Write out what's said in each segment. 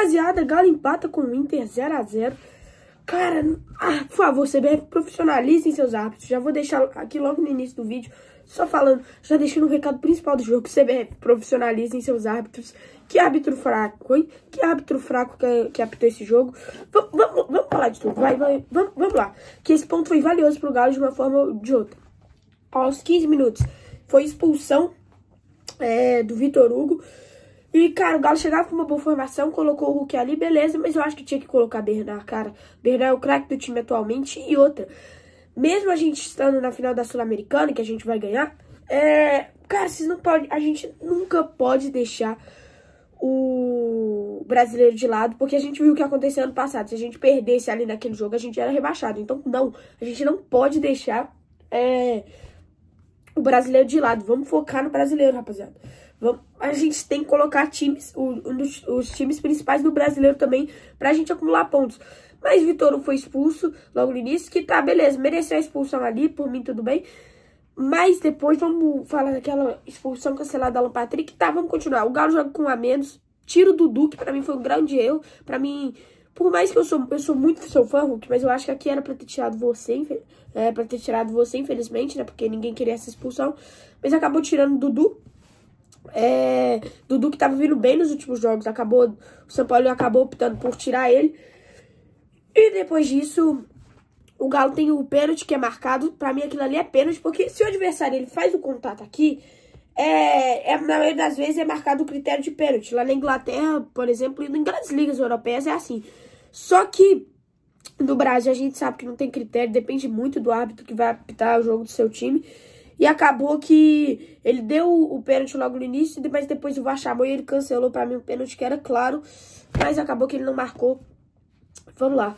Rapaziada, Galo empata com o Inter 0 a 0. Cara, por favor, CBF, profissionalizem seus árbitros. Já vou deixar aqui logo no início do vídeo, só falando, já deixando o recado principal do jogo. CBF, profissionalizem seus árbitros. Que árbitro fraco, hein? Que árbitro fraco que apitou esse jogo. Vamos falar de tudo, vamos lá. Que esse ponto foi valioso pro Galo de uma forma ou de outra. Aos 15 minutos, foi expulsão do Vitor Hugo. E, cara, o Galo chegava com uma boa formação, colocou o Hulk ali, beleza, mas eu acho que tinha que colocar Bernard, cara. Bernard é o craque do time atualmente. E outra, mesmo a gente estando na final da Sul-Americana, que a gente vai ganhar, cara, vocês não podem, a gente nunca pode deixar o brasileiro de lado, porque a gente viu o que aconteceu ano passado. Se a gente perdesse ali naquele jogo, a gente era rebaixado. Então, não, a gente não pode deixar o brasileiro de lado. Vamos focar no brasileiro, rapaziada. A gente tem que colocar times, os times principais do brasileiro também, pra gente acumular pontos. Mas Vitor Hugo foi expulso logo no início, que tá, beleza, mereceu a expulsão ali, por mim tudo bem. Mas depois vamos falar daquela expulsão cancelada da Alan Patrick, tá, vamos continuar. O Galo joga com um a menos, tira o Dudu, que pra mim foi um grande erro. Pra mim, por mais que eu sou muito seu fã, Hulk, mas eu acho que aqui era pra ter tirado você, infelizmente, né, porque ninguém queria essa expulsão. Mas acabou tirando o Dudu. Dudu, que tava vindo bem nos últimos jogos, o São Paulo acabou optando por tirar ele. E depois disso, o Galo tem o pênalti que é marcado. Pra mim aquilo ali é pênalti, porque se o adversário ele faz o contato aqui, na maioria das vezes é marcado o critério de pênalti. Lá na Inglaterra, por exemplo, e em grandes ligas europeias é assim. Só que no Brasil a gente sabe que não tem critério, depende muito do árbitro que vai apitar o jogo do seu time. E acabou que ele deu o pênalti logo no início, mas depois o VAR chamou e ele cancelou pra mim o pênalti, que era claro. Mas acabou que ele não marcou. Vamos lá.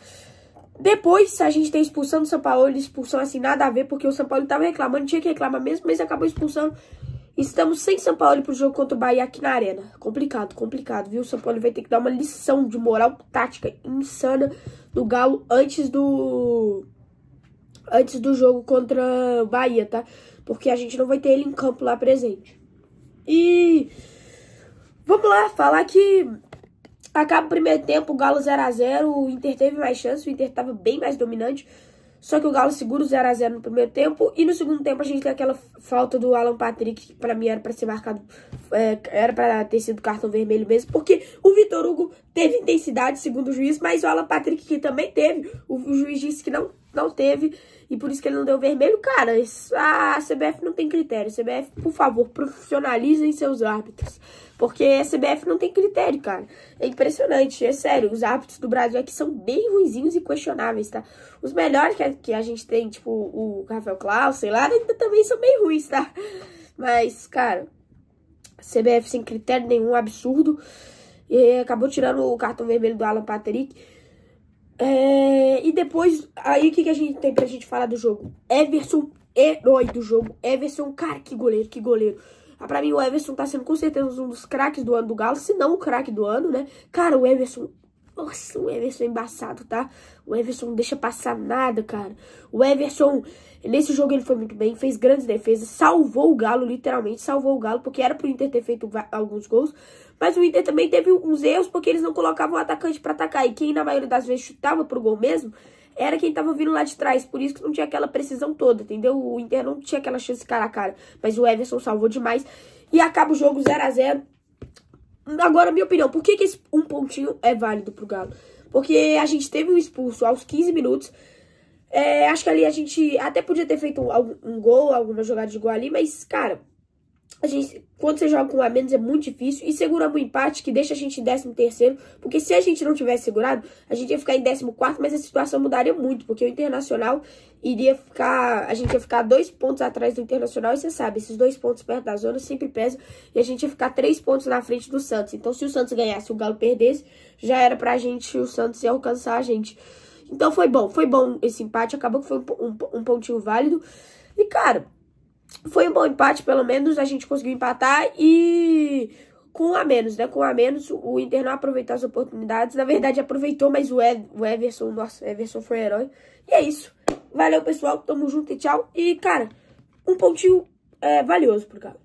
Depois a gente tem a expulsão do São Paulo, expulsão assim, nada a ver, porque o São Paulo tava reclamando, tinha que reclamar mesmo, mas acabou expulsando. Estamos sem São Paulo pro jogo contra o Bahia aqui na Arena. Complicado, viu? O São Paulo vai ter que dar uma lição de moral tática insana do Galo antes do jogo contra o Bahia, tá? Porque a gente não vai ter ele em campo lá presente. E vamos lá, falar que acaba o primeiro tempo, o Galo 0 a 0, o Inter teve mais chance, o Inter estava bem mais dominante. Só que o Galo segura o 0 a 0 no primeiro tempo. E no segundo tempo a gente tem aquela falta do Alan Patrick, que pra mim era pra ser marcado, era pra ter sido cartão vermelho mesmo. Porque o Vitor Hugo teve intensidade, segundo o juiz, mas o Alan Patrick, que também teve, o juiz disse que não teve. E por isso que ele não deu vermelho. Cara, a CBF não tem critério. CBF, por favor, profissionalizem seus árbitros. Porque a CBF não tem critério, cara. É impressionante, é sério. Os árbitros do Brasil aqui são bem ruinzinhos e questionáveis, tá? Os melhores que a gente tem, tipo o Rafael Claus, sei lá, ainda também são bem ruins, tá? Mas, cara, CBF sem critério nenhum, absurdo. E acabou tirando o cartão vermelho do Alan Patrick. E depois, aí o que a gente tem pra gente falar do jogo? Everson, herói do jogo. Everson, cara, que goleiro. Pra mim o Everson tá sendo com certeza um dos craques do ano do Galo, se não o craque do ano, né? Cara, o Everson, nossa, o Everson é embaçado, tá? O Everson não deixa passar nada, cara. O Everson, nesse jogo ele foi muito bem, fez grandes defesas, salvou o Galo, literalmente salvou o Galo, porque era pro Inter ter feito alguns gols. Mas o Inter também teve uns erros, porque eles não colocavam o atacante pra atacar. E quem na maioria das vezes chutava pro gol mesmo, era quem tava vindo lá de trás. Por isso que não tinha aquela precisão toda, entendeu? O Inter não tinha aquela chance cara a cara. Mas o Everson salvou demais. E acaba o jogo 0 a 0. Agora, minha opinião, por que esse um pontinho é válido pro Galo? Porque a gente teve um expulso aos 15 minutos. Acho que ali a gente até podia ter feito um gol, alguma jogada de gol ali. Mas, cara, quando você joga com um a menos é muito difícil. E seguramos um empate que deixa a gente em 13º. Porque se a gente não tivesse segurado, a gente ia ficar em 14º, mas a situação mudaria muito. Porque o Internacional a gente ia ficar 2 pontos atrás do Internacional. E você sabe, esses 2 pontos perto da zona sempre pesam. E a gente ia ficar 3 pontos na frente do Santos. Então se o Santos ganhasse e o Galo perdesse, já era pra gente, o Santos ia alcançar a gente. Então foi bom esse empate. Acabou que foi um pontinho válido. E cara, foi um bom empate, pelo menos a gente conseguiu empatar e com um a menos, né? Com um a menos, o Inter não aproveitou as oportunidades. Na verdade, aproveitou, mas o Everson, nossa, o Everson foi herói. E é isso. Valeu, pessoal. Tamo junto e tchau. E, cara, um pontinho valioso pro Galo.